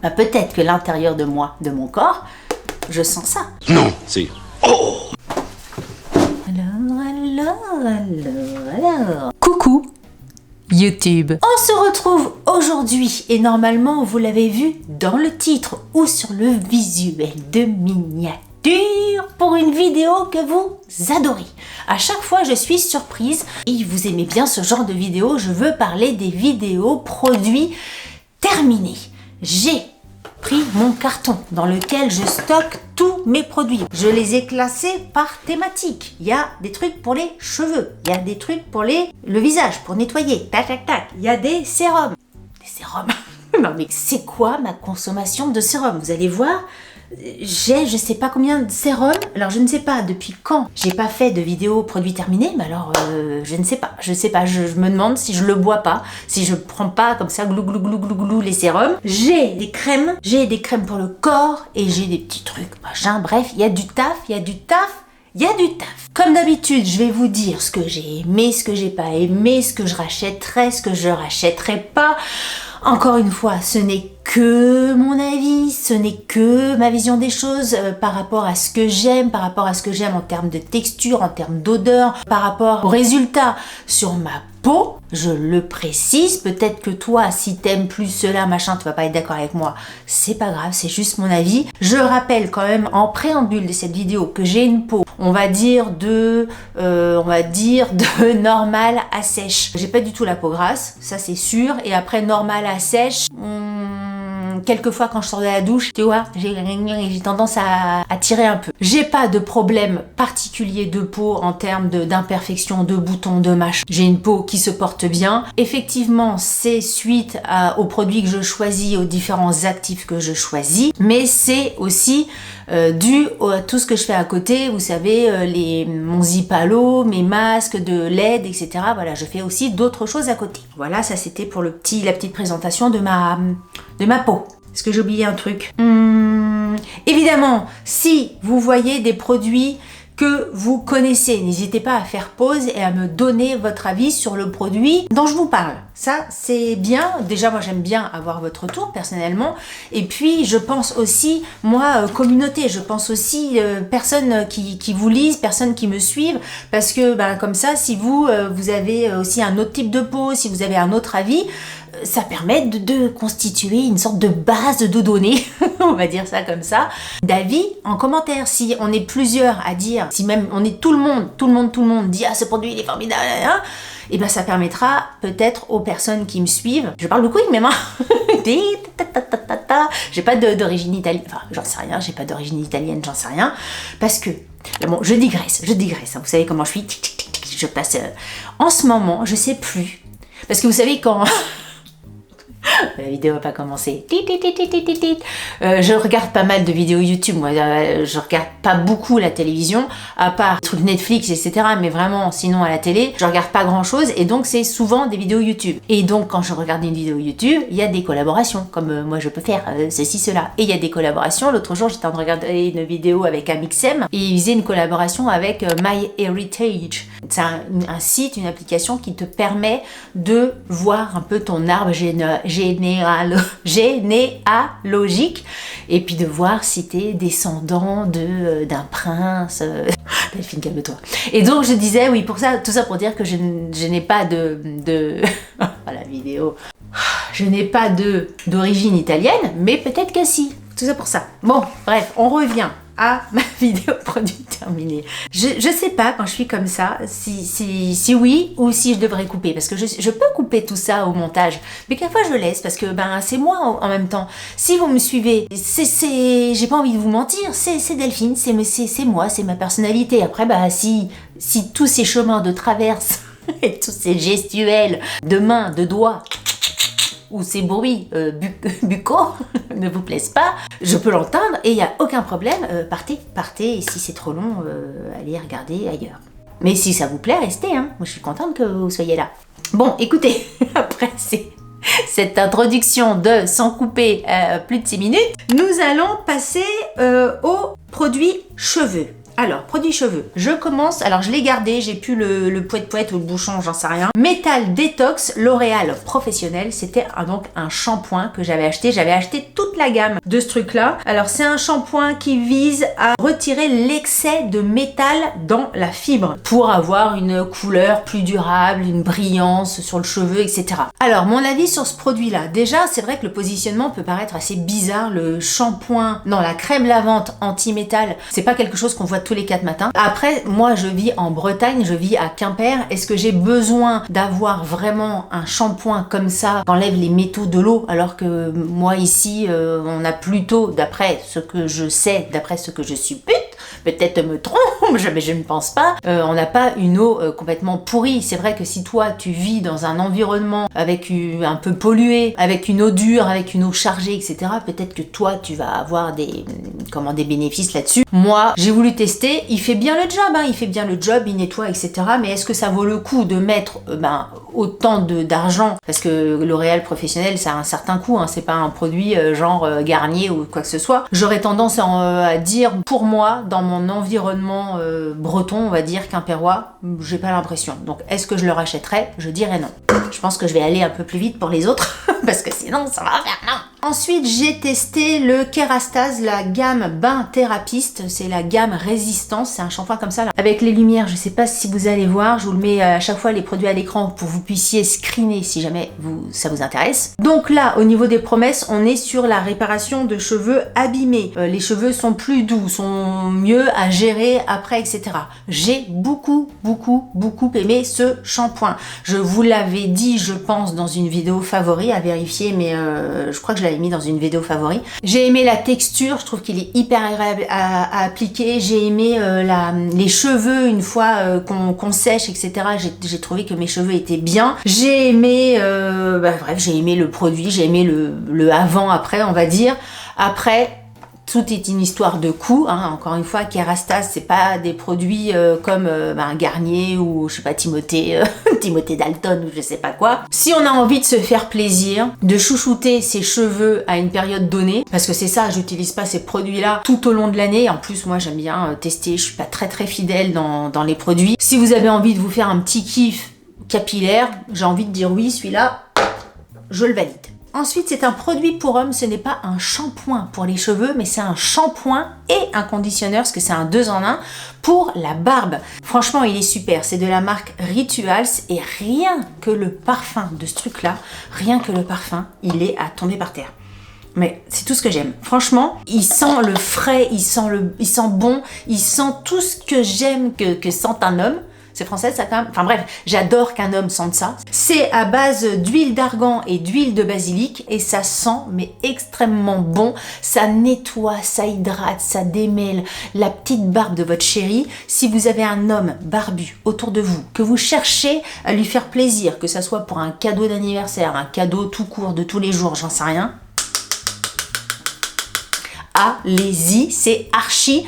Bah, peut-être que l'intérieur de moi, de mon corps, je sens ça. Non, c'est... Oh! Alors. Coucou YouTube. On se retrouve aujourd'hui et normalement vous l'avez vu dans le titre ou sur le visuel de miniature pour une vidéo que vous adorez. À chaque fois je suis surprise et vous aimez bien ce genre de vidéo. Je veux parler des vidéos produits terminés. J'ai pris mon carton dans lequel je stocke tous mes produits. Je les ai classés par thématique. Il y a des trucs pour les cheveux, il y a des trucs pour le visage, pour nettoyer, tac tac tac. Il y a des sérums. Des sérums. Non mais c'est quoi ma consommation de sérum? Vous allez voir, j'ai je sais pas combien de sérums. Alors je ne sais pas depuis quand j'ai pas fait de vidéo produits terminés, mais alors je ne sais pas, je me demande si je le bois pas, si je prends pas comme ça glou glou glou glou glou les sérums. J'ai des crèmes pour le corps et j'ai des petits trucs machin, bref, il y a du taf, il y a du taf. Il y a du taf. Comme d'habitude, je vais vous dire ce que j'ai aimé, ce que j'ai pas aimé, ce que je rachèterais, ce que je rachèterais pas. Encore une fois, ce n'est que mon avis, ce n'est que ma vision des choses par rapport à ce que j'aime, en termes de texture, en termes d'odeur, par rapport aux résultats sur ma peau. Je le précise, peut-être que toi, si t'aimes plus cela, machin, tu vas pas être d'accord avec moi. C'est pas grave, c'est juste mon avis. Je rappelle quand même en préambule de cette vidéo que j'ai une peau, on va dire de normale à sèche. J'ai pas du tout la peau grasse, ça c'est sûr. Et après normale à sèche, quelquefois quand je sors de la douche, tu vois, j'ai tendance à tirer un peu. J'ai pas de problème particulier de peau en termes d'imperfection, de boutons, de machin. J'ai une peau qui se porte bien. Effectivement, c'est suite aux produits que je choisis, aux différents actifs que je choisis, mais c'est aussi dû à tout ce que je fais à côté. Vous savez, mon Zipalo, mes masques de LED, etc. Voilà, je fais aussi d'autres choses à côté. Voilà, ça c'était pour la petite présentation de ma peau. Est-ce que j'ai oublié un truc? Évidemment, si vous voyez des produits que vous connaissez, n'hésitez pas à faire pause et à me donner votre avis sur le produit dont je vous parle. Ça, c'est bien. Déjà, moi, j'aime bien avoir votre retour, personnellement. Et puis, je pense aussi, moi, communauté, je pense aussi personnes qui vous lisent, personnes qui me suivent, parce que, comme ça, si vous avez aussi un autre type de peau, si vous avez un autre avis, ça permet de constituer une sorte de base de données, on va dire ça comme ça, d'avis en commentaire. Si on est plusieurs à dire, si même on est tout le monde dit « Ah, ce produit, il est formidable », et bien ça permettra peut-être aux personnes qui me suivent, je parle beaucoup avec mes mains, j'ai pas d'origine italienne, enfin j'en sais rien, j'ai pas d'origine italienne, j'en sais rien, parce que, bon, je digresse, hein, vous savez comment je suis, je passe, en ce moment, je sais plus, parce que vous savez quand... La vidéo va pas commencer. Je regarde pas mal de vidéos YouTube. Moi, je regarde pas beaucoup la télévision, à part trucs Netflix, etc. Mais vraiment, sinon à la télé, je regarde pas grand chose. Et donc, c'est souvent des vidéos YouTube. Et donc, quand je regarde une vidéo YouTube, il y a des collaborations, comme moi je peux faire ceci, cela. Et il y a des collaborations. L'autre jour, j'étais en train de regarder une vidéo avec Amixem et il faisait une collaboration avec MyHeritage. C'est un site, une application qui te permet de voir un peu ton arbre généalogique et puis de voir si t'es descendant d'un prince. Delphine, calme-toi. Et donc je disais, oui, pour ça, tout ça pour dire que je n'ai pas la vidéo. Je n'ai pas d'origine italienne, mais peut-être que si. Tout ça pour ça. Bon, bref, on revient à ma vidéo produit terminée. Je sais pas quand je suis comme ça si oui ou si je devrais couper, parce que je peux couper tout ça au montage, mais quelquefois je laisse parce que c'est moi en même temps. Si vous me suivez, j'ai pas envie de vous mentir, c'est Delphine, c'est moi, c'est ma personnalité. Après si tous ces chemins de traverse et tous ces gestuels de mains, de doigts ou ces bruits buccaux ne vous plaisent pas, je peux l'entendre et il n'y a aucun problème, partez, et si c'est trop long, allez regarder ailleurs. Mais si ça vous plaît, restez, hein. Moi je suis contente que vous soyez là. Bon, écoutez, après cette introduction de sans couper plus de 6 minutes, nous allons passer aux produits cheveux. Alors, produit cheveux, je commence, alors je l'ai gardé, j'ai plus le poète-poète ou le bouchon, j'en sais rien. Metal Detox L'Oréal Professionnel, c'était donc un shampoing que j'avais acheté toute la gamme de ce truc-là. Alors, c'est un shampoing qui vise à retirer l'excès de métal dans la fibre pour avoir une couleur plus durable, une brillance sur le cheveu, etc. Alors, mon avis sur ce produit-là, déjà, c'est vrai que le positionnement peut paraître assez bizarre, le shampoing, non, la crème lavante anti-métal, c'est pas quelque chose qu'on voit tous les 4 matins. Après, moi je vis en Bretagne, je vis à Quimper. Est-ce que j'ai besoin d'avoir vraiment un shampoing comme ça qui enlève les métaux de l'eau, alors que moi ici on a plutôt, d'après ce que je sais, d'après ce que je suppute, peut-être me trompe, mais je ne pense pas, on n'a pas une eau complètement pourrie. C'est vrai que si toi tu vis dans un environnement avec un peu pollué, avec une eau dure, avec une eau chargée, etc., peut-être que toi tu vas avoir des bénéfices là-dessus. Moi j'ai voulu tester, il fait bien le job, il nettoie, etc. Mais est-ce que ça vaut le coup de mettre autant d'argent, parce que L'Oréal Professionnel ça a un certain coût, hein, c'est pas un produit genre Garnier ou quoi que ce soit. J'aurais tendance à dire, pour moi, dans mon environnement breton, on va dire quimpérois, j'ai pas l'impression. Donc est-ce que je le rachèterais? Je dirais non. Je pense que je vais aller un peu plus vite pour les autres parce que sinon ça va faire non. Ensuite, j'ai testé le Kerastase, la gamme Bain Thérapiste. C'est la gamme Résistance. C'est un shampoing comme ça, là, avec les lumières. Je sais pas si vous allez voir. Je vous le mets à chaque fois les produits à l'écran pour que vous puissiez screener si jamais ça vous intéresse. Donc là, au niveau des promesses, on est sur la réparation de cheveux abîmés. Les cheveux sont plus doux, sont mieux à gérer après, etc. J'ai beaucoup aimé ce shampoing. Je vous l'avais dit, je pense, dans une vidéo favori, à vérifier, mais je crois que je l'avais mis dans une vidéo favori. J'ai aimé la texture, je trouve qu'il est hyper agréable à appliquer. J'ai aimé les cheveux une fois qu'on sèche, etc. J'ai trouvé que mes cheveux étaient bien. J'ai aimé, bref, j'ai aimé le produit, j'ai aimé le avant-après, on va dire. Après, tout est une histoire de coût, hein. Encore une fois, Kerastase, c'est pas des produits comme Garnier ou je sais pas Timothée Dalton ou je sais pas quoi. Si on a envie de se faire plaisir, de chouchouter ses cheveux à une période donnée, parce que c'est ça, j'utilise pas ces produits-là tout au long de l'année. En plus, moi j'aime bien tester, je suis pas très fidèle dans les produits. Si vous avez envie de vous faire un petit kiff capillaire, j'ai envie de dire oui, celui-là, je le valide. Ensuite, c'est un produit pour hommes, ce n'est pas un shampoing pour les cheveux, mais c'est un shampoing et un conditionneur, parce que c'est un 2 en 1 pour la barbe. Franchement, il est super, c'est de la marque Rituals et rien que le parfum de ce truc-là, il est à tomber par terre. Mais c'est tout ce que j'aime. Franchement, il sent le frais, il sent bon, il sent tout ce que j'aime que sent un homme. C'est français ça quand même. Enfin bref, j'adore qu'un homme sente ça. C'est à base d'huile d'argan et d'huile de basilic et ça sent mais extrêmement bon. Ça nettoie, ça hydrate, ça démêle la petite barbe de votre chéri. Si vous avez un homme barbu autour de vous, que vous cherchez à lui faire plaisir, que ça soit pour un cadeau d'anniversaire, un cadeau tout court de tous les jours, j'en sais rien. Allez-y, c'est archi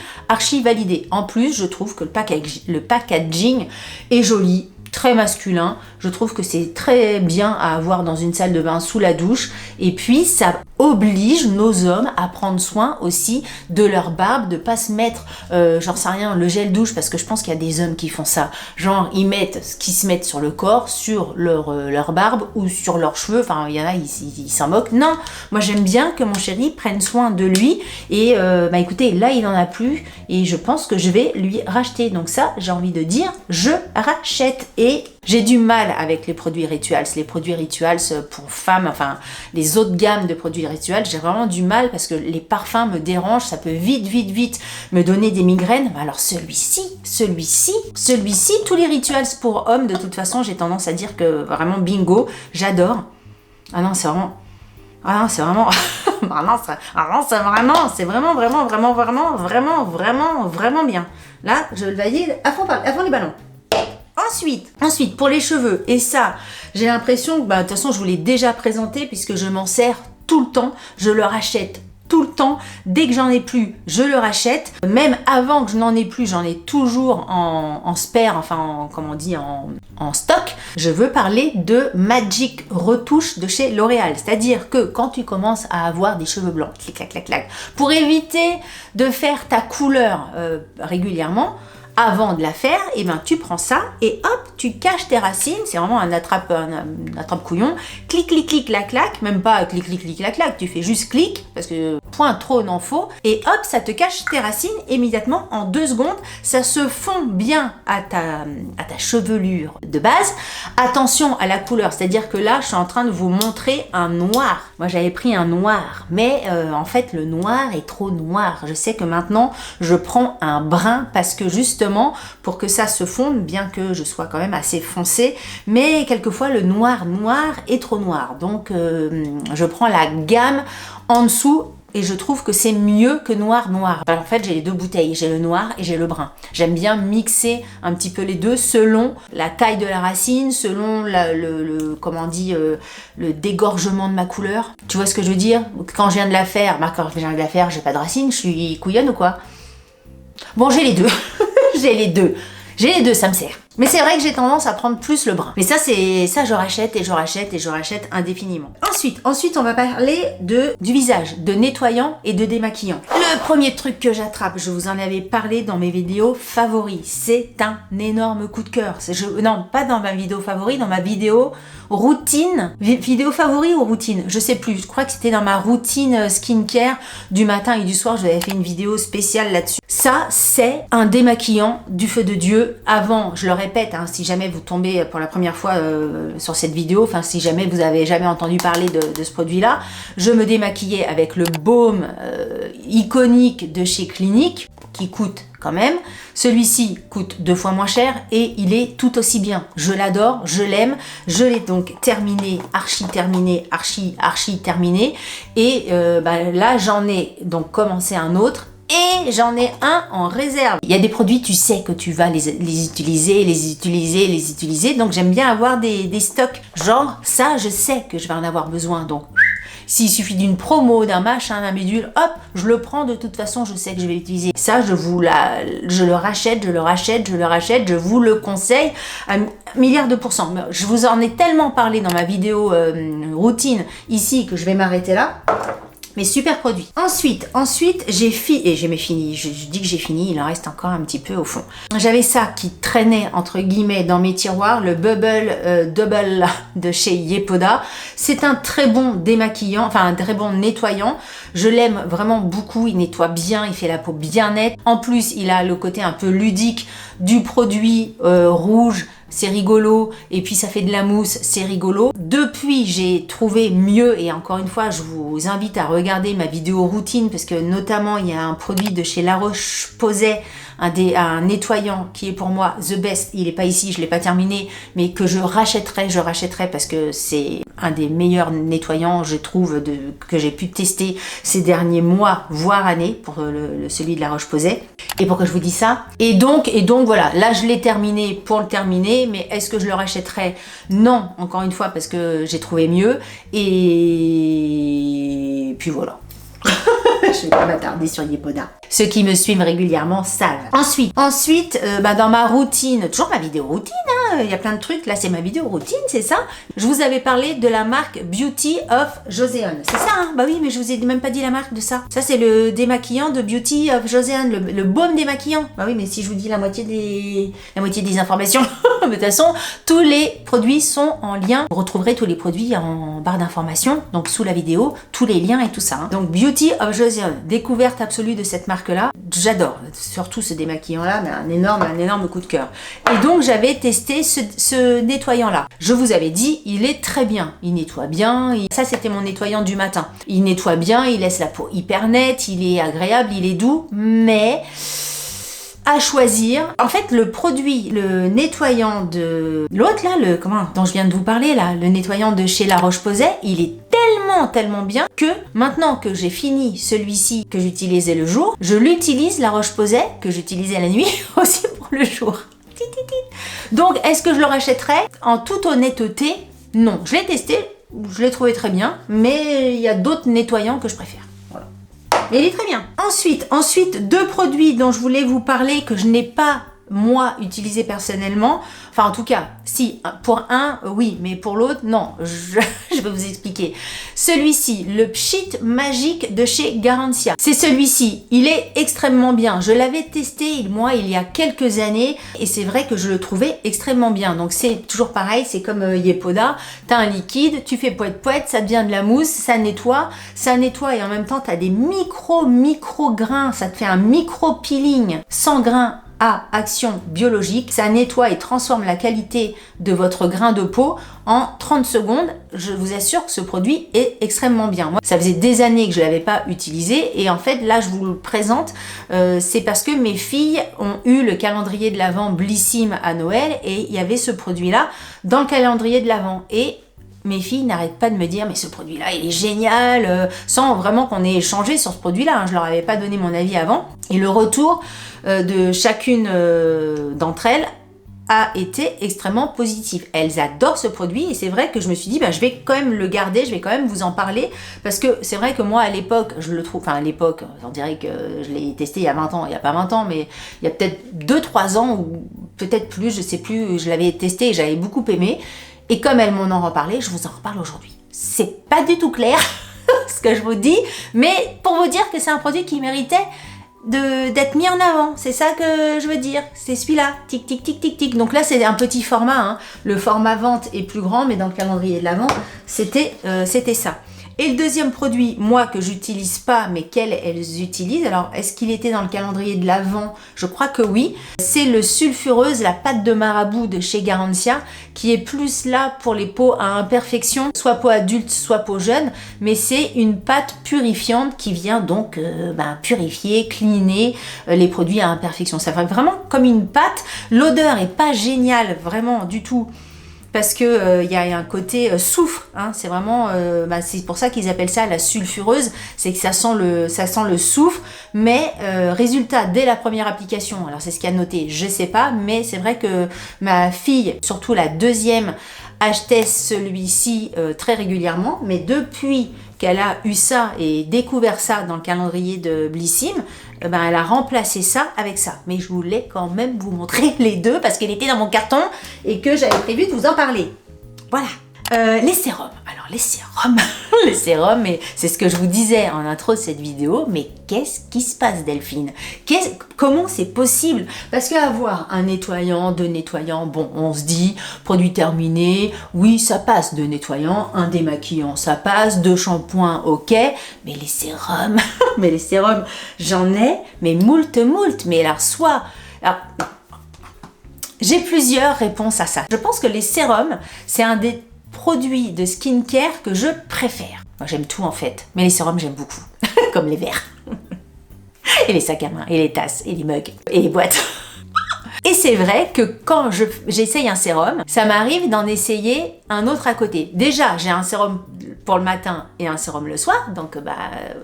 validé. En plus, je trouve que le packaging est joli, très masculin. Je trouve que c'est très bien à avoir dans une salle de bain sous la douche. Et puis, ça oblige nos hommes à prendre soin aussi de leur barbe, de pas se mettre, j'en sais rien, le gel douche, parce que je pense qu'il y a des hommes qui font ça. Genre, ils mettent ce qu'ils se mettent sur le corps, sur leur barbe ou sur leurs cheveux. Enfin, il y en a, ils s'en moquent. Non, moi j'aime bien que mon chéri prenne soin de lui. Et écoutez, là, il en a plus. Et je pense que je vais lui racheter. Donc ça, j'ai envie de dire, je rachète. Et j'ai du mal avec les produits Rituals. Les produits Rituals pour femmes, enfin, les autres gammes de produits Rituals, j'ai vraiment du mal parce que les parfums me dérangent. Ça peut vite me donner des migraines. Alors celui-ci, tous les Rituals pour hommes, de toute façon, j'ai tendance à dire que vraiment bingo, j'adore. Ah non, c'est vraiment... c'est vraiment bien. Là, je le valide à fond les ballons. Ensuite, pour les cheveux, et ça, j'ai l'impression que, de toute façon, je vous l'ai déjà présenté puisque je m'en sers tout le temps, je le rachète tout le temps. Dès que j'en ai plus, je le rachète. Même avant que je n'en ai plus, j'en ai toujours en spare, enfin, comme on dit, en stock. Je veux parler de Magic Retouche de chez L'Oréal. C'est-à-dire que quand tu commences à avoir des cheveux blancs, clic, clac, clac, clac, pour éviter de faire ta couleur régulièrement, avant de la faire, et ben tu prends ça et hop, tu caches tes racines. C'est vraiment un attrape-couillon. Clic, clic, clic, clac, clac. Même pas clic, clic, clic, clac, clac. Tu fais juste clic parce que point trop n'en faut. Et hop, ça te cache tes racines immédiatement en 2 secondes. Ça se fond bien à ta chevelure de base. Attention à la couleur. C'est-à-dire que là, je suis en train de vous montrer un noir. Moi, j'avais pris un noir. Mais en fait, le noir est trop noir. Je sais que maintenant, je prends un brun parce que justement, pour que ça se fonde, bien que je sois quand même assez foncé, mais quelquefois le noir est trop noir. Donc je prends la gamme en dessous et je trouve que c'est mieux que noir. En fait, j'ai les 2 bouteilles, j'ai le noir et j'ai le brun. J'aime bien mixer un petit peu les deux selon la taille de la racine, selon le dégorgement de ma couleur. Tu vois ce que je veux dire? Quand je viens de la faire, j'ai pas de racine, je suis couillonne ou quoi? Bon, j'ai les deux. J'ai les deux, ça me sert. Mais c'est vrai que j'ai tendance à prendre plus le brun. Mais ça, je rachète et je rachète et je rachète indéfiniment. Ensuite, on va parler du visage, de nettoyant et de démaquillant. Le premier truc que j'attrape, je vous en avais parlé dans mes vidéos favoris. C'est un énorme coup de cœur. Non, pas dans ma vidéo favori, dans ma vidéo routine. Vidéo favori ou routine? Je sais plus. Je crois que c'était dans ma routine skincare du matin et du soir. Je vous avais fait une vidéo spéciale là-dessus. Ça, c'est un démaquillant du feu de Dieu. Avant, je le répète, hein, si jamais vous tombez pour la première fois sur cette vidéo, enfin si jamais vous avez jamais entendu parler de ce produit-là, je me démaquillais avec le baume iconique de chez Clinique, qui coûte quand même. Celui-ci coûte 2 fois moins cher et il est tout aussi bien. Je l'adore, je l'aime. Je l'ai donc terminé, archi terminé. Et là, j'en ai donc commencé un autre. Et j'en ai un en réserve. Il y a des produits, tu sais que tu vas les utiliser. Donc j'aime bien avoir des stocks. Genre, ça, je sais que je vais en avoir besoin. Donc, s'il suffit d'une promo, d'un machin, d'un bidule, hop, je le prends. De toute façon, je sais que je vais l'utiliser. Ça, je le rachète, je vous le conseille à milliards de pourcents. Je vous en ai tellement parlé dans ma vidéo routine ici que je vais m'arrêter là. Mais super produit. Ensuite, j'ai fini. Je dis que j'ai fini, il en reste encore un petit peu au fond. J'avais ça qui traînait entre guillemets dans mes tiroirs, le Bubble Double de chez Yepoda. C'est un très bon démaquillant, enfin un très bon nettoyant. Je l'aime vraiment beaucoup, il nettoie bien, il fait la peau bien nette. En plus, il a le côté un peu ludique du produit rouge. C'est rigolo, et puis ça fait de la mousse, c'est rigolo. Depuis, j'ai trouvé mieux, et encore une fois, je vous invite à regarder ma vidéo routine, parce que notamment, il y a un produit de chez La Roche-Posay, un nettoyant qui est pour moi the best. Il n'est pas ici, je ne l'ai pas terminé, mais que je rachèterai parce que c'est un des meilleurs nettoyants, je trouve, que j'ai pu tester ces derniers mois, voire années, pour celui de La Roche-Posay. Et pourquoi je vous dis ça? Et donc voilà, là je l'ai terminé pour le terminer, mais est-ce que je le rachèterai? Non, encore une fois, parce que j'ai trouvé mieux. Et puis voilà. Je vais pas m'attarder sur Yepoda. Ceux qui me suivent régulièrement savent. Ensuite, dans ma routine, toujours ma vidéo routine, hein, il y a plein de trucs, là c'est ma vidéo routine, c'est ça. Je vous avais parlé de la marque Beauty of Joseon. C'est ça, hein? Bah oui, mais je vous ai même pas dit la marque de ça. Ça c'est le démaquillant de Beauty of Joseon, le baume démaquillant. Bah oui, mais si je vous dis la moitié des informations, de toute façon, tous les produits sont en lien. Vous retrouverez tous les produits en barre d'informations, donc sous la vidéo, tous les liens et tout ça. Hein. Donc Beauty of Joseon, découverte absolue de cette marque là, j'adore, surtout ce démaquillant là, mais un énorme coup de cœur. Et donc j'avais testé ce nettoyant là. Je vous avais dit, il est très bien, il nettoie bien, ça c'était mon nettoyant du matin. Il nettoie bien, il laisse la peau hyper nette, il est agréable, il est doux, mais à choisir. En fait, le produit, le nettoyant de l'autre là, dont je viens de vous parler là, le nettoyant de chez La Roche-Posay, il est tellement bien que maintenant que j'ai fini celui-ci que j'utilisais le jour, je l'utilise La Roche-Posay que j'utilisais la nuit aussi pour le jour. Donc, est-ce que je le rachèterais? En toute honnêteté, non. Je l'ai testé, je l'ai trouvé très bien, mais il y a d'autres nettoyants que je préfère. Voilà. Mais il est très bien. Ensuite, deux produits dont je voulais vous parler que je n'ai pas moi utilisé personnellement. Enfin, en tout cas, si, pour un, oui, mais pour l'autre, non. Je vais vous expliquer. Celui-ci, le Pchit Magique de chez Garancia. C'est celui-ci. Il est extrêmement bien. Je l'avais testé, moi, il y a quelques années, et c'est vrai que je le trouvais extrêmement bien. Donc, c'est toujours pareil, c'est comme Yepoda. T'as un liquide, tu fais poète-poète, ça devient de la mousse, ça nettoie, et en même temps, t'as des micro grains, ça te fait un micro-peeling sans grains à action biologique. Ça nettoie et transforme la qualité de votre grain de peau en 30 secondes. Je vous assure que ce produit est extrêmement bien. Moi, ça faisait des années que je ne l'avais pas utilisé et en fait, là, je vous le présente. C'est parce que mes filles ont eu le calendrier de l'Avent Blissim à Noël et il y avait ce produit-là dans le calendrier de l'Avent. Et mes filles n'arrêtent pas de me dire mais ce produit-là il est génial, sans vraiment qu'on ait échangé sur ce produit-là, hein. Je leur avais pas donné mon avis avant. Et le retour de chacune d'entre elles a été extrêmement positif. Elles adorent ce produit et c'est vrai que je me suis dit je vais quand même le garder, je vais quand même vous en parler parce que c'est vrai que moi à l'époque, je le trouve, enfin à l'époque, on dirait que je l'ai testé il y a 20 ans, il y a pas 20 ans, mais il y a peut-être 2-3 ans ou peut-être plus, je sais plus, je l'avais testé et j'avais beaucoup aimé. Et comme elles m'en ont reparlé, je vous en reparle aujourd'hui. C'est pas du tout clair ce que je vous dis, mais pour vous dire que c'est un produit qui méritait d'être mis en avant. C'est ça que je veux dire. C'est celui-là. Tic, tic, tic, tic, tic. Donc là, c'est un petit format. Hein. Le format vente est plus grand, mais dans le calendrier de l'Avent, c'était ça. Et le deuxième produit, moi, que j'utilise pas, mais qu'elles utilisent, alors est-ce qu'il était dans le calendrier de l'Avent? Je crois que oui. C'est le Sulfureuse, la pâte de marabout de chez Garancia, qui est plus là pour les peaux à imperfection, soit peau adulte, soit peau jeune, mais c'est une pâte purifiante qui vient donc purifier, cleaner les produits à imperfection. Ça fait vraiment comme une pâte. L'odeur est pas géniale, vraiment, du tout. Parce que y a un côté soufre, hein, c'est vraiment, c'est pour ça qu'ils appellent ça la sulfureuse, c'est que ça sent le soufre, mais résultat dès la première application, alors c'est ce qu'il y a noté, je sais pas, mais c'est vrai que ma fille, surtout la deuxième, achetait celui-ci très régulièrement, mais depuis qu'elle a eu ça et découvert ça dans le calendrier de Blissim, elle a remplacé ça avec ça. Mais je voulais quand même vous montrer les deux parce qu'elle était dans mon carton et que j'avais prévu de vous en parler. Voilà. Les sérums. Alors les sérums, mais c'est ce que je vous disais en intro de cette vidéo, mais qu'est-ce qui se passe Delphine? Comment c'est possible? Parce qu'avoir un nettoyant, deux nettoyants, bon, on se dit, produit terminé, oui, ça passe, deux nettoyants, un démaquillant, ça passe, deux shampoings, ok, mais les sérums, j'en ai, mais moult, mais alors, j'ai plusieurs réponses à ça. Je pense que les sérums, c'est un des produits de skincare que je préfère. Moi, j'aime tout en fait, mais les sérums, j'aime beaucoup. Comme les verres. Et les sacs à main, et les tasses, et les mugs, et les boîtes. Et c'est vrai que quand j'essaye un sérum, ça m'arrive d'en essayer un autre à côté. Déjà, j'ai un sérum pour le matin et un sérum le soir, donc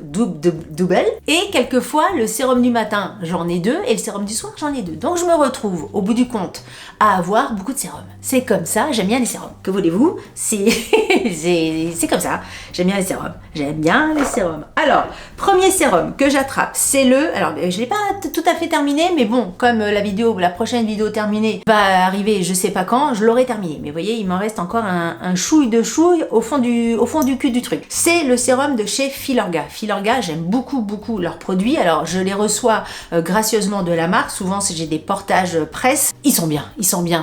double. Et quelquefois, le sérum du matin, j'en ai deux, et le sérum du soir, j'en ai deux. Donc je me retrouve, au bout du compte, à avoir beaucoup de sérums. C'est comme ça, j'aime bien les sérums. Que voulez-vous? C'est comme ça, j'aime bien les sérums. Alors, premier sérum que j'attrape, c'est alors je l'ai pas tout à fait terminé, mais bon, comme la prochaine vidéo terminée va arriver je sais pas quand, je l'aurai terminé. Mais vous voyez, il m'en reste encore un chouille de chouille au fond du cul du truc. C'est le sérum de chez Filorga. Filorga, j'aime beaucoup leurs produits. Alors, je les reçois gracieusement de la marque. Souvent, j'ai des portages presse. Ils sont bien.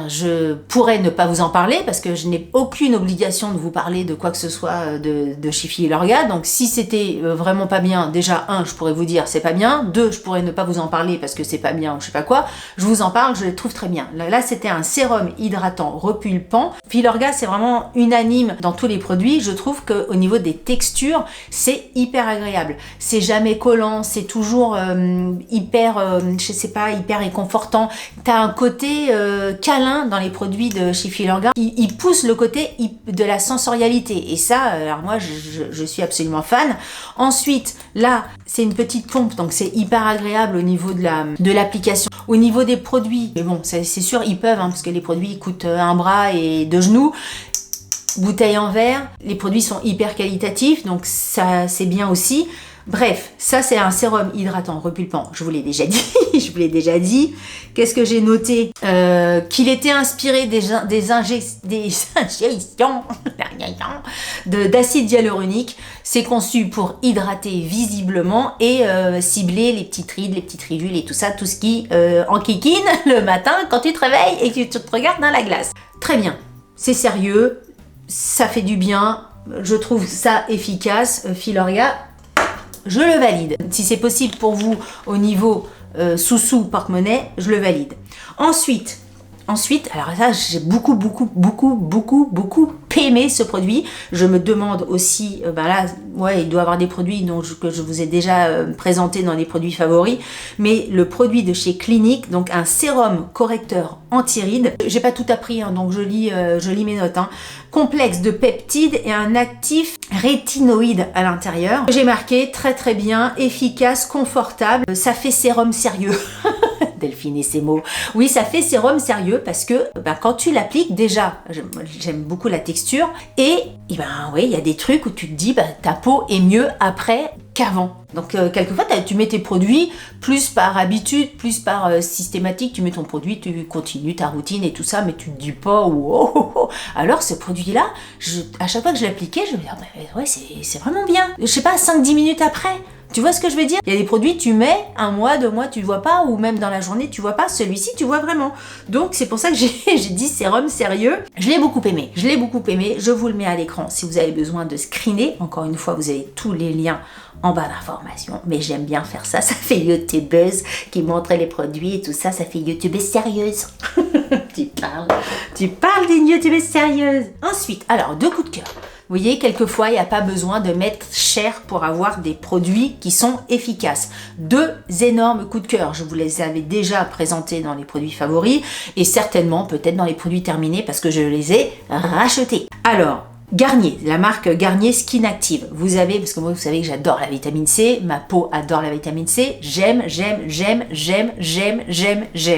Je pourrais ne pas vous en parler parce que je n'ai aucune obligation de vous parler de quoi que ce soit de chez Filorga. Donc, si c'était vraiment pas bien, déjà, je pourrais vous dire c'est pas bien. 2, je pourrais ne pas vous en parler parce que c'est pas bien ou je sais pas quoi. Je vous en parle, je les trouve très bien. Là, c'était un sérum hydratant repulpant. Filorga, c'est vraiment unanime dans tous les produits. Je trouve qu'au niveau des textures, c'est hyper agréable. C'est jamais collant, c'est toujours hyper réconfortant. T'as un côté câlin dans les produits de chez Filorga. Il pousse le côté de la sensorialité. Et ça, alors moi, je suis absolument fan. Ensuite, là, c'est une petite pompe, donc c'est hyper agréable au niveau de l'application. Au niveau des produits, mais bon, c'est sûr, ils peuvent, parce que les produits coûtent un bras et 2 genoux. Bouteille en verre, les produits sont hyper qualitatifs, donc ça c'est bien aussi. Bref, ça c'est un sérum hydratant repulpant, je vous l'ai déjà dit, je vous l'ai déjà dit. Qu'est-ce que j'ai noté? Qu'il était inspiré des injections d'acide hyaluronique. C'est conçu pour hydrater visiblement et cibler les petites rides, les petites ridules et tout ça, tout ce qui enquiquine le matin quand tu te réveilles et que tu te regardes dans la glace. Très bien, c'est sérieux, ça fait du bien, je trouve ça efficace, Filorga. Je le valide. Si c'est possible pour vous au niveau sous porte-monnaie, je le valide. Ensuite, alors ça, j'ai beaucoup aimé ce produit. Je me demande aussi, là, ouais, il doit y avoir des produits que je vous ai déjà présentés dans les produits favoris, mais le produit de chez Clinique, donc un sérum correcteur anti-rides. J'ai pas tout appris, hein, donc je lis mes notes. Hein. Complexe de peptides et un actif rétinoïde à l'intérieur. J'ai marqué très bien, efficace, confortable. Ça fait sérum sérieux. Delphine et ses mots. Oui, ça fait sérum sérieux parce que quand tu l'appliques, déjà, j'aime beaucoup la texture et oui, il y a des trucs où tu te dis ta peau est mieux après qu'avant. Donc quelquefois tu mets tes produits plus par habitude, plus par systématique, tu mets ton produit, tu continues ta routine et tout ça, mais tu te dis pas Alors ce produit-là, à chaque fois que je l'appliquais, je me disais ouais, c'est vraiment bien. Je sais pas, 5-10 minutes après. Tu vois ce que je veux dire? Il y a des produits, tu mets 1 mois, 2 mois, tu vois pas, ou même dans la journée, tu vois pas. Celui-ci, tu vois vraiment. Donc, c'est pour ça que j'ai dit sérum sérieux. Je l'ai beaucoup aimé. Je vous le mets à l'écran si vous avez besoin de screener. Encore une fois, vous avez tous les liens en bas d'informations. Mais j'aime bien faire ça. Ça fait youtubeuse qui montre les produits et tout ça. Ça fait youtubeuse sérieuse. Tu parles d'une youtubeuse sérieuse. Ensuite, alors, 2 coups de cœur. Vous voyez, quelquefois, il n'y a pas besoin de mettre cher pour avoir des produits qui sont efficaces. 2 énormes coups de cœur. Je vous les avais déjà présentés dans les produits favoris et certainement peut-être dans les produits terminés parce que je les ai rachetés. Alors, Garnier, la marque Garnier Skin Active. Vous avez, parce que moi vous savez que j'adore la vitamine C, ma peau adore la vitamine C, j'aime.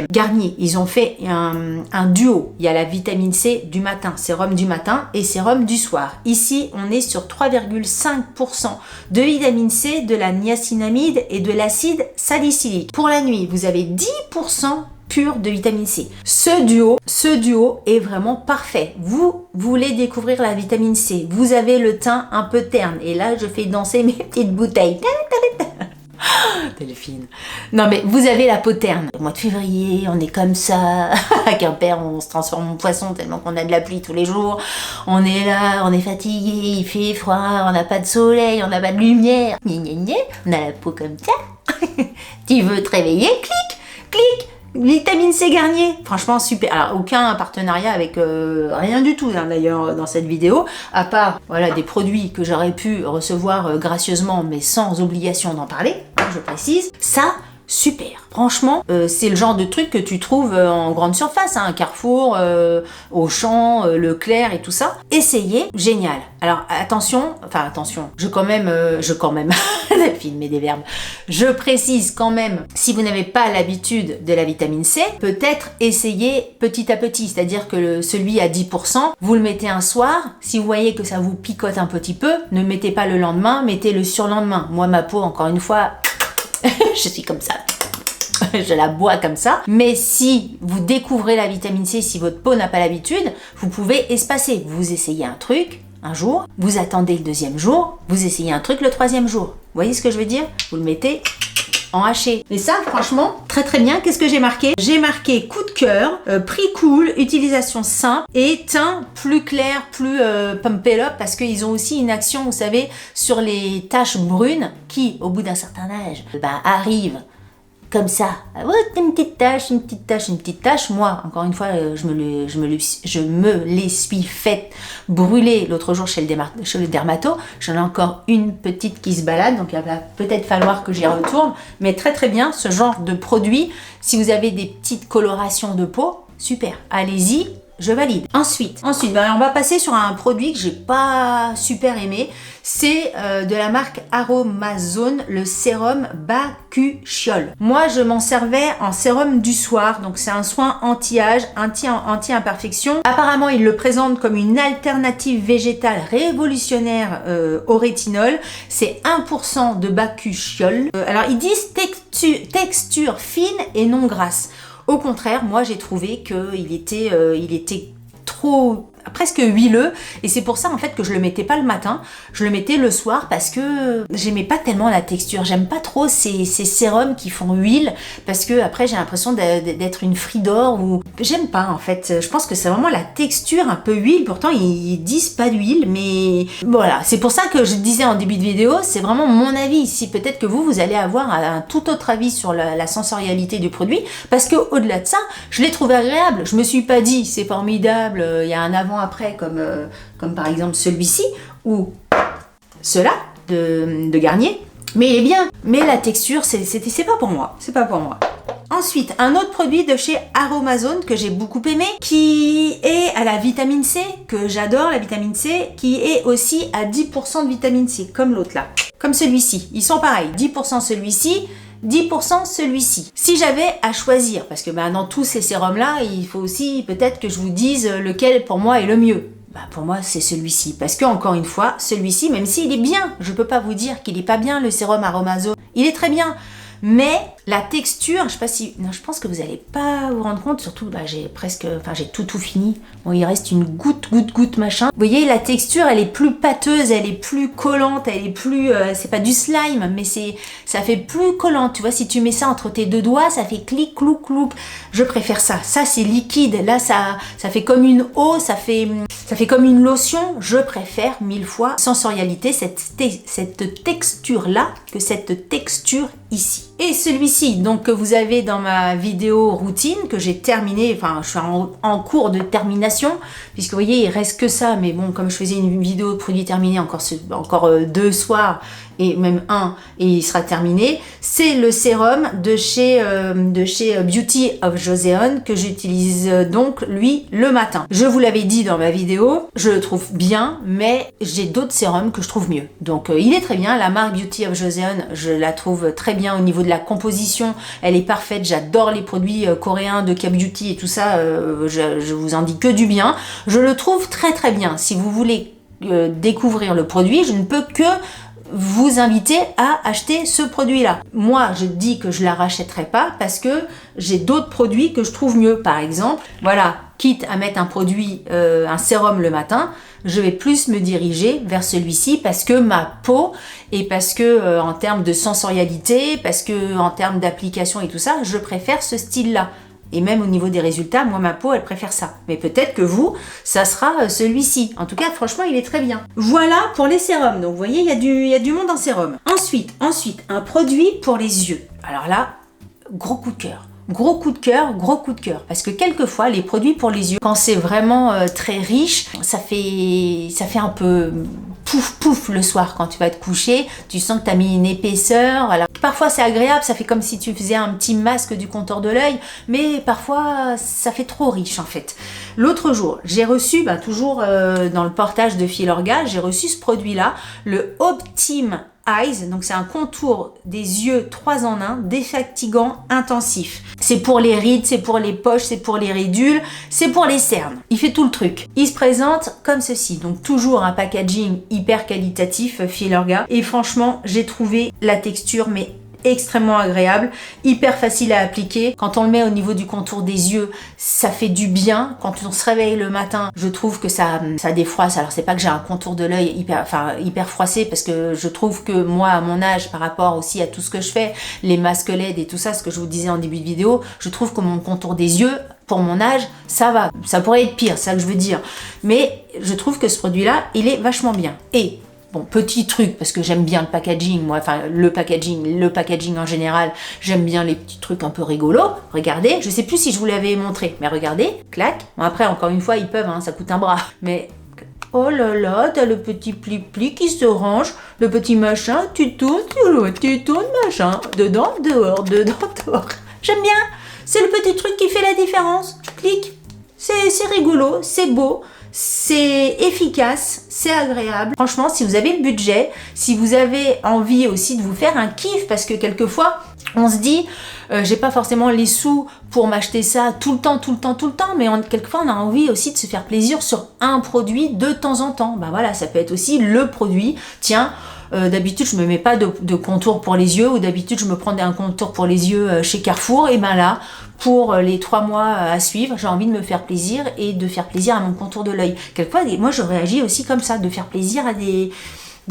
Garnier, ils ont fait un duo. Il y a la vitamine C du matin, sérum du matin et sérum du soir. Ici, on est sur 3,5% de vitamine C, de la niacinamide et de l'acide salicylique. Pour la nuit, vous avez 10% pur de vitamine C. Ce duo est vraiment parfait. Vous voulez découvrir la vitamine C, vous avez le teint un peu terne et là je fais danser mes petites bouteilles. Delphine. Non mais vous avez la peau terne. Au mois de février, on est comme ça. À Quimper, on se transforme en poisson tellement qu'on a de la pluie tous les jours. On est là, on est fatigué, il fait froid, on n'a pas de soleil, on n'a pas de lumière. On a la peau comme ça. Tu veux te réveiller? Clic. Vitamine C Garnier, franchement super. Alors aucun partenariat avec rien du tout d'ailleurs dans cette vidéo, à part voilà des produits que j'aurais pu recevoir gracieusement mais sans obligation d'en parler, je précise. Ça, super. Franchement, c'est le genre de truc que tu trouves en grande surface, hein, Carrefour, Auchan, Leclerc et tout ça. Essayez, génial. Alors attention, je filmer des verbes. Je précise quand même, si vous n'avez pas l'habitude de la vitamine C, peut-être essayez petit à petit, c'est-à-dire que celui à 10%, vous le mettez un soir. Si vous voyez que ça vous picote un petit peu, ne mettez pas le lendemain, mettez le surlendemain. Moi, ma peau, encore une fois, je suis comme ça. Je la bois comme ça. Mais si vous découvrez la vitamine C, si votre peau n'a pas l'habitude, vous pouvez espacer. Vous essayez un truc un jour, vous attendez le 2e jour, vous essayez un truc le 3e jour. Vous voyez ce que je veux dire? Vous le mettez en haché. Et ça, franchement, très bien. Qu'est-ce que j'ai marqué? J'ai marqué coup de cœur, prix cool, utilisation simple et teint plus clair, plus pump it up parce qu'ils ont aussi une action, vous savez, sur les taches brunes qui, au bout d'un certain âge, arrivent comme ça. Une petite tache. Moi, encore une fois, je me les suis faites brûler l'autre jour chez le dermato. J'en ai encore une petite qui se balade, donc il va peut-être falloir que j'y retourne. Mais très bien, ce genre de produit, si vous avez des petites colorations de peau, super. Allez-y, je valide. Ensuite, ben, on va passer sur un produit que j'ai pas super aimé. C'est de la marque Aromazone, le sérum Bakuchiol. Moi, je m'en servais en sérum du soir. Donc, c'est un soin anti-âge, anti-imperfection. Apparemment, ils le présentent comme une alternative végétale révolutionnaire au rétinol. C'est 1% de Bakuchiol. Alors, ils disent texture fine et non grasse. Au contraire, moi j'ai trouvé qu'il était trop presque huileux et c'est pour ça en fait que je le mettais pas le matin, je le mettais le soir parce que j'aimais pas tellement la texture, j'aime pas trop ces sérums qui font huile parce que après j'ai l'impression d'être une Fridor ou j'aime pas en fait, je pense que c'est vraiment la texture un peu huile, pourtant ils disent pas d'huile mais voilà, c'est pour ça que je disais en début de vidéo, c'est vraiment mon avis ici, peut-être que vous allez avoir un tout autre avis sur la sensorialité du produit parce que au-delà de ça, je l'ai trouvé agréable, je me suis pas dit c'est formidable, il y a un avant après comme par exemple celui-ci ou ceux-là de Garnier, mais il est bien, mais la texture c'est pas pour moi, c'est pas pour moi. Ensuite, un autre produit de chez Aromazone que j'ai beaucoup aimé, qui est à la vitamine C, que j'adore la vitamine C, qui est aussi à 10% de vitamine C, comme l'autre là, comme celui-ci, ils sont pareils, 10% celui-ci, 10% celui-ci. Si j'avais à choisir, parce que dans tous ces sérums-là, il faut aussi peut-être que je vous dise lequel pour moi est le mieux. Pour moi, c'est celui-ci. Parce que, encore une fois, celui-ci, même s'il est bien, je peux pas vous dire qu'il est pas bien, le sérum Aromazone. Il est très bien. Mais la texture, je sais pas si... Non, je pense que vous allez pas vous rendre compte, surtout, j'ai tout fini. Bon, il reste une goutte, machin. Vous voyez, la texture, elle est plus pâteuse, elle est plus collante, elle est plus... c'est pas du slime, mais ça fait plus collante. Tu vois, si tu mets ça entre tes deux doigts, ça fait clic, clouc, clouc. Je préfère ça. Ça, c'est liquide. Là, ça fait comme une eau, ça fait comme une lotion. Je préfère 1000 fois sensorialité, cette texture-là, que cette texture ici. Et celui-ci, donc que vous avez dans ma vidéo routine, que j'ai terminé, enfin je suis en cours de termination, puisque vous voyez il reste que ça, mais bon comme je faisais une vidéo de produit terminé encore 2 soirs, et même un, et il sera terminé, c'est le sérum de chez Beauty of Joseon, que j'utilise donc lui le matin. Je vous l'avais dit dans ma vidéo, je le trouve bien, mais j'ai d'autres sérums que je trouve mieux. Donc il est très bien, la marque Beauty of Joseon, je la trouve très bien au niveau de la composition, elle est parfaite, j'adore les produits coréens de K-Beauty et tout ça, je vous en dis que du bien, je le trouve très très bien. Si vous voulez découvrir le produit, je ne peux que vous inviter à acheter ce produit-là. Moi, je dis que je la rachèterai pas parce que j'ai d'autres produits que je trouve mieux. Par exemple, voilà, quitte à mettre un produit, un sérum le matin, je vais plus me diriger vers celui-ci parce que ma peau et parce que en termes de sensorialité, parce que en termes d'application et tout ça, je préfère ce style-là. Et même au niveau des résultats, moi ma peau elle préfère ça. Mais peut-être que vous, ça sera celui-ci. En tout cas, franchement, il est très bien. Voilà pour les sérums. Donc vous voyez, il y a du monde en sérum. Ensuite, un produit pour les yeux. Alors là, gros coup de cœur. Gros coup de cœur, parce que quelquefois les produits pour les yeux, quand c'est vraiment très riche, ça fait un peu pouf le soir quand tu vas te coucher, tu sens que tu as mis une épaisseur, voilà. Parfois c'est agréable, ça fait comme si tu faisais un petit masque du contour de l'œil, mais parfois ça fait trop riche en fait. L'autre jour, j'ai reçu, toujours dans le portage de Filorga, j'ai reçu ce produit-là, le Optime Eyes, donc c'est un contour des yeux 3 en 1, défatigant, intensif. C'est pour les rides, c'est pour les poches, c'est pour les ridules, c'est pour les cernes. Il fait tout le truc. Il se présente comme ceci, donc toujours un packaging hyper qualitatif Filorga. Et franchement, j'ai trouvé la texture mais extrêmement agréable, hyper facile à appliquer. Quand on le met au niveau du contour des yeux, ça fait du bien. Quand on se réveille le matin, je trouve que ça défroisse. Alors c'est pas que j'ai un contour de l'œil hyper froissé, parce que je trouve que moi à mon âge, par rapport aussi à tout ce que je fais, les masques LED et tout ça, ce que je vous disais en début de vidéo, je trouve que mon contour des yeux, pour mon âge, ça va. Ça pourrait être pire, c'est ça que je veux dire. Mais je trouve que ce produit-là, il est vachement bien. Et bon, petit truc, parce que j'aime bien le packaging, moi, enfin le packaging en général, j'aime bien les petits trucs un peu rigolos. Regardez, je sais plus si je vous l'avais montré, mais regardez, clac. Bon, après, encore une fois, ils peuvent, ça coûte un bras. Mais, oh là là, t'as le petit pli-pli qui se range, le petit machin, tu tournes, machin, dedans, dehors. J'aime bien, c'est le petit truc qui fait la différence. Clic. C'est rigolo, c'est beau, c'est efficace, c'est agréable. Franchement, si vous avez le budget, si vous avez envie aussi de vous faire un kiff, parce que quelquefois, on se dit, j'ai pas forcément les sous pour m'acheter ça tout le temps, mais quelquefois on a envie aussi de se faire plaisir sur un produit de temps en temps. Bah voilà, ça peut être aussi le produit. Tiens, d'habitude je me mets pas de contour pour les yeux, ou d'habitude je me prends un contour pour les yeux chez Carrefour, et ben là, pour les 3 mois à suivre, j'ai envie de me faire plaisir et de faire plaisir à mon contour de l'œil. Quelquefois, moi je réagis aussi comme ça, de faire plaisir à des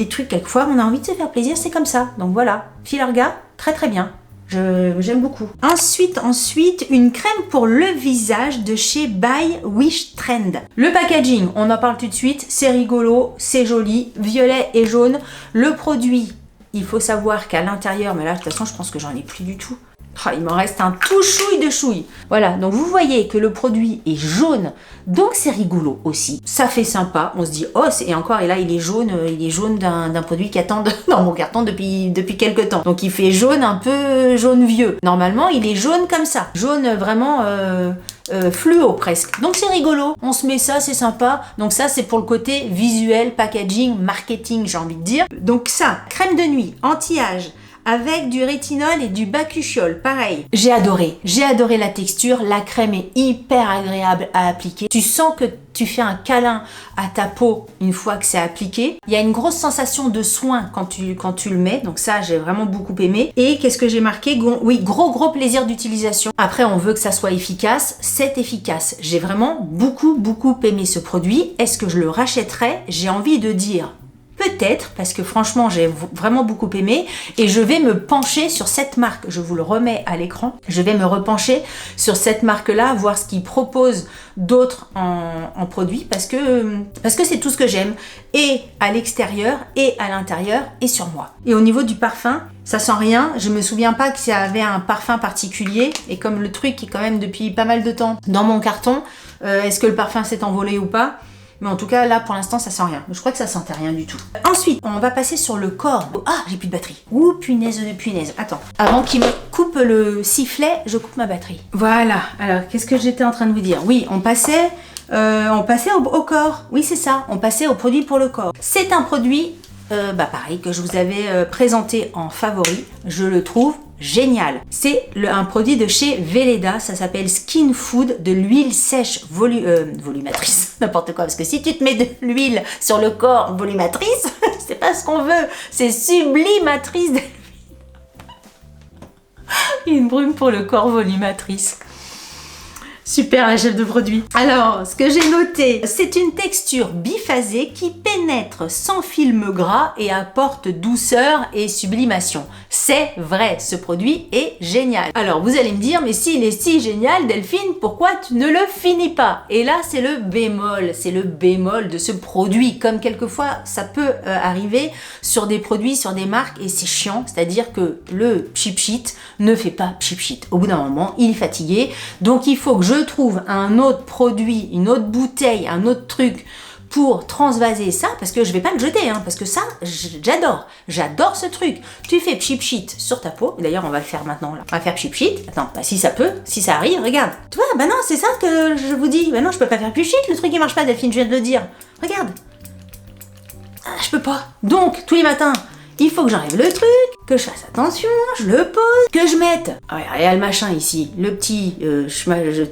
trucs. Quelquefois on a envie de se faire plaisir, c'est comme ça. Donc voilà, Filorga, très très bien. J'aime beaucoup. Ensuite, une crème pour le visage de chez By Wish Trend. Le packaging, on en parle tout de suite, c'est rigolo, c'est joli, violet et jaune. Le produit, il faut savoir qu'à l'intérieur, mais là de toute façon je pense que j'en ai plus du tout. Il m'en reste un tout chouille de chouille. Voilà, donc vous voyez que le produit est jaune, donc c'est rigolo aussi. Ça fait sympa, on se dit, oh, et encore, et là il est jaune d'un produit qui attend dans mon carton depuis quelques temps. Donc il fait jaune, un peu jaune vieux. Normalement, il est jaune comme ça. Jaune vraiment fluo presque. Donc c'est rigolo, on se met ça, c'est sympa. Donc ça, c'est pour le côté visuel, packaging, marketing, j'ai envie de dire. Donc ça, crème de nuit, anti-âge, avec du rétinol et du bakuchiol, pareil. J'ai adoré la texture, la crème est hyper agréable à appliquer. Tu sens que tu fais un câlin à ta peau une fois que c'est appliqué. Il y a une grosse sensation de soin quand tu le mets, donc ça j'ai vraiment beaucoup aimé. Et qu'est-ce que j'ai marqué? Oui, gros plaisir d'utilisation. Après on veut que ça soit efficace, c'est efficace. J'ai vraiment beaucoup aimé ce produit. Est-ce que je le rachèterais? J'ai envie de dire peut-être, parce que franchement j'ai vraiment beaucoup aimé, et je vais me pencher sur cette marque. Je vous le remets à l'écran. Je vais me repencher sur cette marque-là, voir ce qu'ils proposent d'autres en produits, parce que c'est tout ce que j'aime, et à l'extérieur, et à l'intérieur, et sur moi. Et au niveau du parfum, ça sent rien. Je me souviens pas que ça avait un parfum particulier, et comme le truc est quand même depuis pas mal de temps dans mon carton, est-ce que le parfum s'est envolé ou pas? Mais en tout cas, là, pour l'instant, ça sent rien. Je crois que ça sentait rien du tout. Ensuite, on va passer sur le corps. Ah, j'ai plus de batterie. Ouh, punaise de punaise. Attends. Avant qu'il me coupe le sifflet, je coupe ma batterie. Voilà. Alors, qu'est-ce que j'étais en train de vous dire? Oui, on passait au corps. Oui, c'est ça. On passait au produit pour le corps. C'est un produit, pareil, que je vous avais présenté en favori. Je le trouve génial. C'est un produit de chez Weleda, ça s'appelle Skin Food, de l'huile sèche volumatrice, n'importe quoi, parce que si tu te mets de l'huile sur le corps volumatrice, c'est pas ce qu'on veut, c'est sublimatrice. Une brume pour le corps volumatrice. Super la chef de produit. Alors, ce que j'ai noté, c'est une texture biphasée qui pénètre sans film gras et apporte douceur et sublimation. C'est vrai, ce produit est génial. Alors, vous allez me dire, mais s'il est si génial, Delphine, pourquoi tu ne le finis pas? Et là, c'est le bémol de ce produit. Comme quelquefois, ça peut arriver sur des produits, sur des marques, et c'est chiant. C'est-à-dire que le pchit ne fait pas pchit. Au bout d'un moment, il est fatigué. Donc, il faut que je trouve un autre produit, une autre bouteille, un autre truc pour transvaser ça, parce que je vais pas le jeter, hein, parce que ça, j'adore ce truc. Tu fais pchit sur ta peau. D'ailleurs, on va le faire maintenant, là. On va faire pchit. Attends, si ça arrive, regarde. Tu vois, non, c'est ça que je vous dis. Non, je peux pas faire pchit, le truc il marche pas, Delphine, je viens de le dire. Regarde. Ah, je peux pas. Donc, tous les matins, il faut que j'enlève le truc, que je fasse attention, je le pose, que je mette. Ah ouais, regarde le machin ici, le petit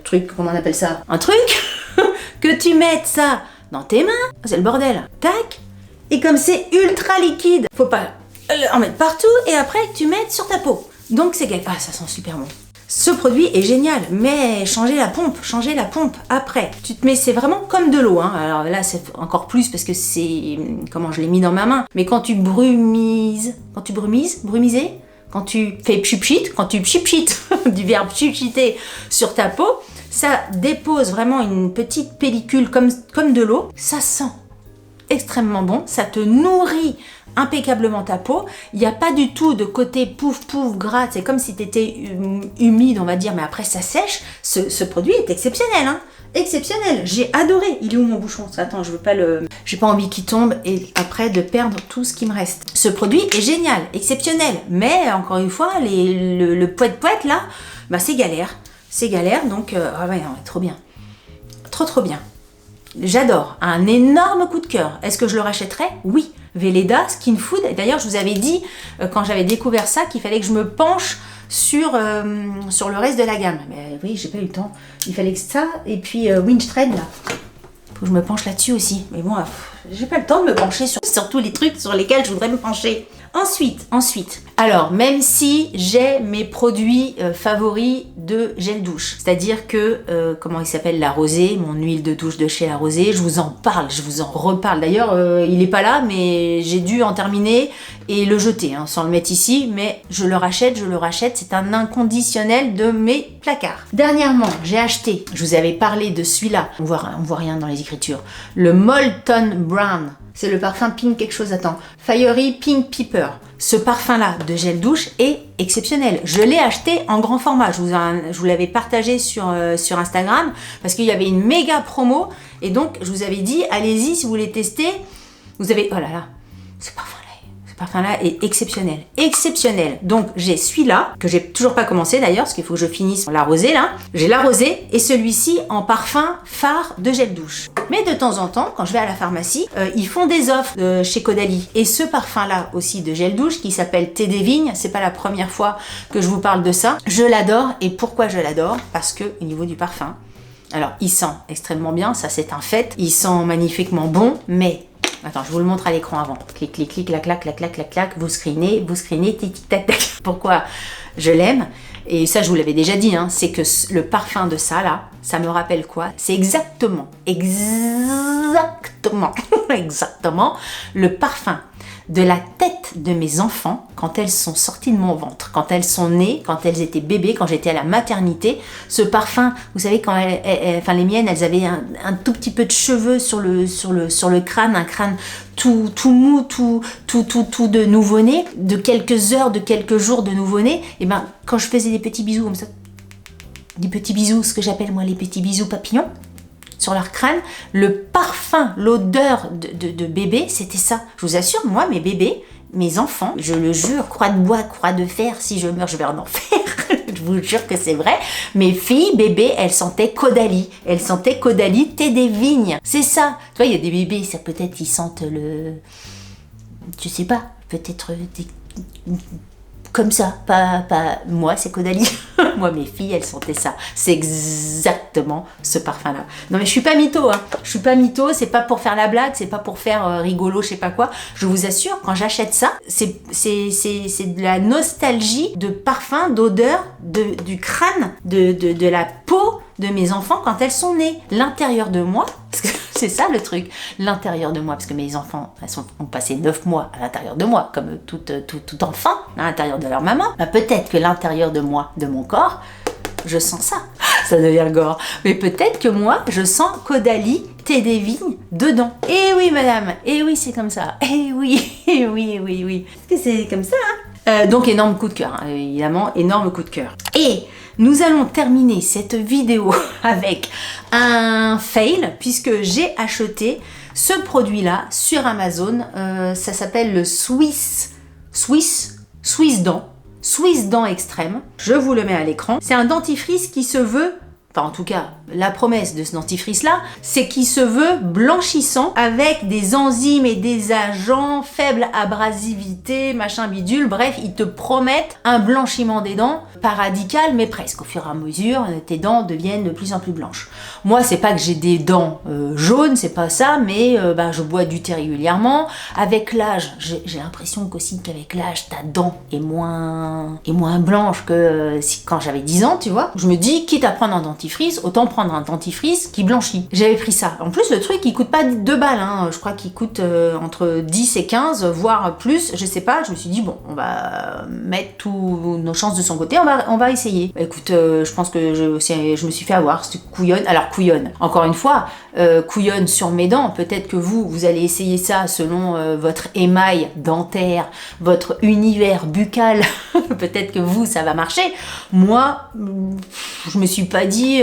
truc, comment on appelle ça? Un truc que tu mettes ça dans tes mains, c'est le bordel. Tac. Et comme c'est ultra liquide, faut pas en mettre partout, et après tu mettes sur ta peau. Donc c'est ah, ça sent super bon. Ce produit est génial, mais changez la pompe après. Tu te mets, c'est vraiment comme de l'eau, hein. Alors là, c'est encore plus parce que c'est, comment je l'ai mis dans ma main. Mais quand tu brumiser, quand tu fais pchit, du verbe pchiter sur ta peau, ça dépose vraiment une petite pellicule comme de l'eau. Ça sent extrêmement bon, ça te nourrit impeccablement ta peau. Il n'y a pas du tout de côté pouf gras, c'est comme si tu étais humide, on va dire, mais après ça sèche. Ce produit est exceptionnel, hein. Exceptionnel, j'ai adoré. Il est où mon bouchon? Attends, j'ai pas envie qu'il tombe et après de perdre tout ce qui me reste. Ce produit est génial, exceptionnel, mais encore une fois, le poète là, c'est galère, donc ah ouais, non, trop bien. trop bien. J'adore, un énorme coup de cœur. Est-ce que je le rachèterais? Oui. Velleda, Skin Food. Et d'ailleurs, je vous avais dit, quand j'avais découvert ça, qu'il fallait que je me penche sur le reste de la gamme. Mais oui, j'ai pas eu le temps. Il fallait que ça, et puis Winchtrade, là. Faut que je me penche là-dessus aussi. Mais bon, j'ai pas le temps de me pencher sur tous les trucs sur lesquels je voudrais me pencher. Ensuite, alors même si j'ai mes produits favoris de gel douche, c'est-à-dire que, comment il s'appelle, La Rosée, mon huile de douche de chez La Rosée, je vous en parle, je vous en reparle. D'ailleurs, il est pas là, mais j'ai dû en terminer et le jeter, hein, sans le mettre ici, mais je le rachète, c'est un inconditionnel de mes placards. Dernièrement, j'ai acheté, je vous avais parlé de celui-là, on voit rien dans les écritures, le Molton Brown. C'est le parfum Pink quelque chose, attends. Fiery Pink Pepper. Ce parfum-là de gel douche est exceptionnel. Je l'ai acheté en grand format. Je vous l'avais partagé sur Instagram parce qu'il y avait une méga promo. Et donc, je vous avais dit, allez-y si vous voulez tester. Vous avez... Oh là là, ce parfum-là est exceptionnel. Exceptionnel. Donc, j'ai celui-là, que j'ai toujours pas commencé d'ailleurs, parce qu'il faut que je finisse La Rosée, là. J'ai La Rosée et celui-ci en parfum phare de gel douche. Mais de temps en temps, quand je vais à la pharmacie, ils font des offres chez Caudalie. Et ce parfum-là aussi de gel douche, qui s'appelle Thé des Vignes, c'est pas la première fois que je vous parle de ça. Je l'adore. Et pourquoi je l'adore? Parce que au niveau du parfum, alors il sent extrêmement bien, ça c'est un fait. Il sent magnifiquement bon, mais... Attends, je vous le montre à l'écran avant. Clic, clic, clic, clac, clac, clac, clac, clac, clac. Vous screenez, tic, tic, tac, tac. Pourquoi je l'aime? Et ça, je vous l'avais déjà dit, hein, c'est que le parfum de ça, là, ça me rappelle quoi? C'est exactement le parfum de la tête de mes enfants quand elles sont sorties de mon ventre, quand elles sont nées, quand elles étaient bébés, quand j'étais à la maternité. Ce parfum, vous savez, quand les miennes, elles avaient un tout petit peu de cheveux sur le crâne, un crâne tout mou, tout de nouveau-né, de quelques heures, de quelques jours de nouveau-né. Et ben, quand je faisais des petits bisous comme ça, des petits bisous, ce que j'appelle moi les petits bisous papillons, sur leur crâne, le parfum, l'odeur de bébé, c'était ça. Je vous assure, moi, mes bébés, mes enfants, je le jure, croix de bois, croix de fer, si je meurs, je vais en enfer. Je vous jure que c'est vrai. Mes filles, bébés, elles sentaient Caudalie. Elles sentaient Caudalie, Thé des Vignes. C'est ça. Tu vois, il y a des bébés, ça peut-être, ils sentent le... Je sais pas, peut-être des... Comme ça, pas moi, c'est Caudalie. Moi, mes filles, elles sentaient ça. C'est exactement ce parfum-là. Non, mais je suis pas mytho, hein. Je suis pas mytho, c'est pas pour faire la blague, c'est pas pour faire rigolo, je sais pas quoi. Je vous assure, quand j'achète ça, c'est de la nostalgie de parfum, d'odeur, du crâne, de la peau de mes enfants quand elles sont nées. L'intérieur de moi, parce que c'est ça le truc, l'intérieur de moi, parce que mes enfants, ont passé 9 mois à l'intérieur de moi, comme tout enfant, à l'intérieur de leur maman. Bah, peut-être que l'intérieur de moi, de mon corps, je sens ça. Ça devient gore. Mais peut-être que moi, je sens Caudalie, Thé des Vignes dedans. Eh oui, madame, eh oui, c'est comme ça. Eh oui, eh oui, eh oui, oui. Parce que c'est comme ça, hein. Donc, énorme coup de cœur, hein, évidemment, énorme coup de cœur. Et nous allons terminer cette vidéo avec un fail, puisque j'ai acheté ce produit-là sur Amazon. Ça s'appelle le Swiss Dent Extrême. Je vous le mets à l'écran. C'est un dentifrice qui se veut... Enfin, en tout cas, la promesse de ce dentifrice-là, c'est qu'il se veut blanchissant avec des enzymes et des agents, faible abrasivité, machin bidule. Bref, ils te promettent un blanchiment des dents, pas radical, mais presque. Au fur et à mesure, tes dents deviennent de plus en plus blanches. Moi, c'est pas que j'ai des dents jaunes, c'est pas ça, mais je bois du thé régulièrement. Avec l'âge, j'ai l'impression qu'aussi qu'avec l'âge, ta dent est moins blanche que quand j'avais 10 ans, tu vois. Je me dis, quitte à prendre un dentifrice, autant prendre un dentifrice qui blanchit. J'avais pris ça. En plus, le truc, il coûte pas 2 balles, hein. Je crois qu'il coûte entre 10 et 15, voire plus, je sais pas. Je me suis dit, bon, on va mettre tous nos chances de son côté, on va essayer. Écoute, je pense que je me suis fait avoir, c'était couillonne. Alors, couillonne, encore une fois, couillonne sur mes dents. Peut-être que vous allez essayer ça selon votre émail dentaire, votre univers buccal. Peut-être que ça va marcher. Moi, je me suis pas dit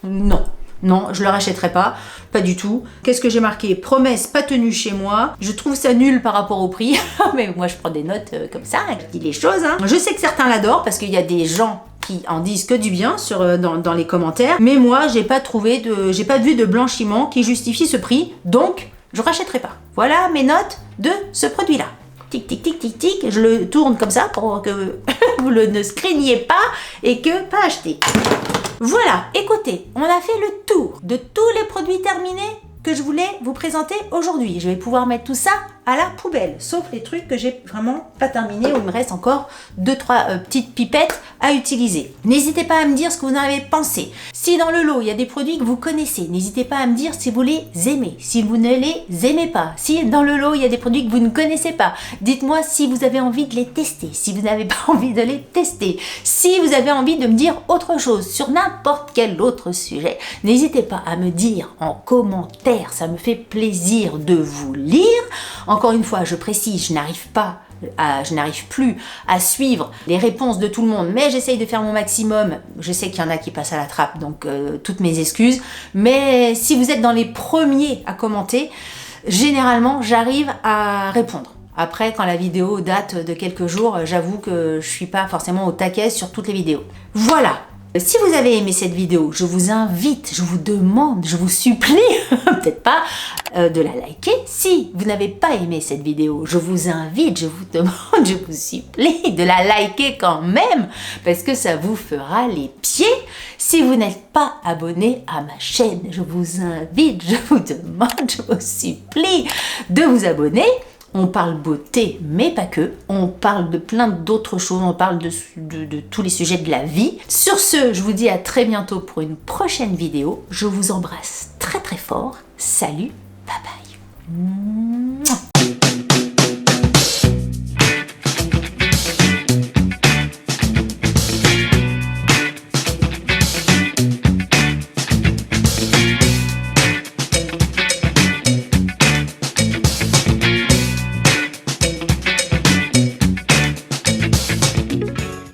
non, je le rachèterai pas du tout. Qu'est-ce que j'ai marqué? Promesse pas tenue chez moi. Je trouve ça nul par rapport au prix, mais moi je prends des notes comme ça, je dis les choses, hein. Je sais que certains l'adorent parce qu'il y a des gens qui en disent que du bien dans les commentaires, mais moi j'ai pas vu de blanchiment qui justifie ce prix, donc je rachèterai pas. Voilà mes notes de ce produit-là. Tic tic tic tic tic, je le tourne comme ça pour que vous ne craigniez pas et que pas acheter. Voilà, écoutez, on a fait le tour de tous les produits terminés que je voulais vous présenter aujourd'hui. Je vais pouvoir mettre tout ça à la poubelle, sauf les trucs que j'ai vraiment pas terminés, où il me reste encore 2-3 petites pipettes à utiliser. N'hésitez pas à me dire ce que vous en avez pensé. Si dans le lot il y a des produits que vous connaissez, n'hésitez pas à me dire si vous les aimez, si vous ne les aimez pas. Si dans le lot il y a des produits que vous ne connaissez pas, dites-moi si vous avez envie de les tester, si vous n'avez pas envie de les tester, si vous avez envie de me dire autre chose sur n'importe quel autre sujet. N'hésitez pas à me dire en commentaire, ça me fait plaisir de vous lire. Encore une fois, je précise, je n'arrive plus à suivre les réponses de tout le monde, mais j'essaye de faire mon maximum. Je sais qu'il y en a qui passent à la trappe, donc toutes mes excuses. Mais si vous êtes dans les premiers à commenter, généralement, j'arrive à répondre. Après, quand la vidéo date de quelques jours, j'avoue que je suis pas forcément au taquet sur toutes les vidéos. Voilà. Si vous avez aimé cette vidéo, je vous invite, je vous demande, je vous supplie, peut-être pas, de la liker. Si vous n'avez pas aimé cette vidéo, je vous invite, je vous demande, je vous supplie de la liker quand même, parce que ça vous fera les pieds. Si vous n'êtes pas abonné à ma chaîne, je vous invite, je vous demande, je vous supplie de vous abonner. On parle beauté, mais pas que. On parle de plein d'autres choses. On parle de tous les sujets de la vie. Sur ce, je vous dis à très bientôt pour une prochaine vidéo. Je vous embrasse très très fort. Salut, bye bye.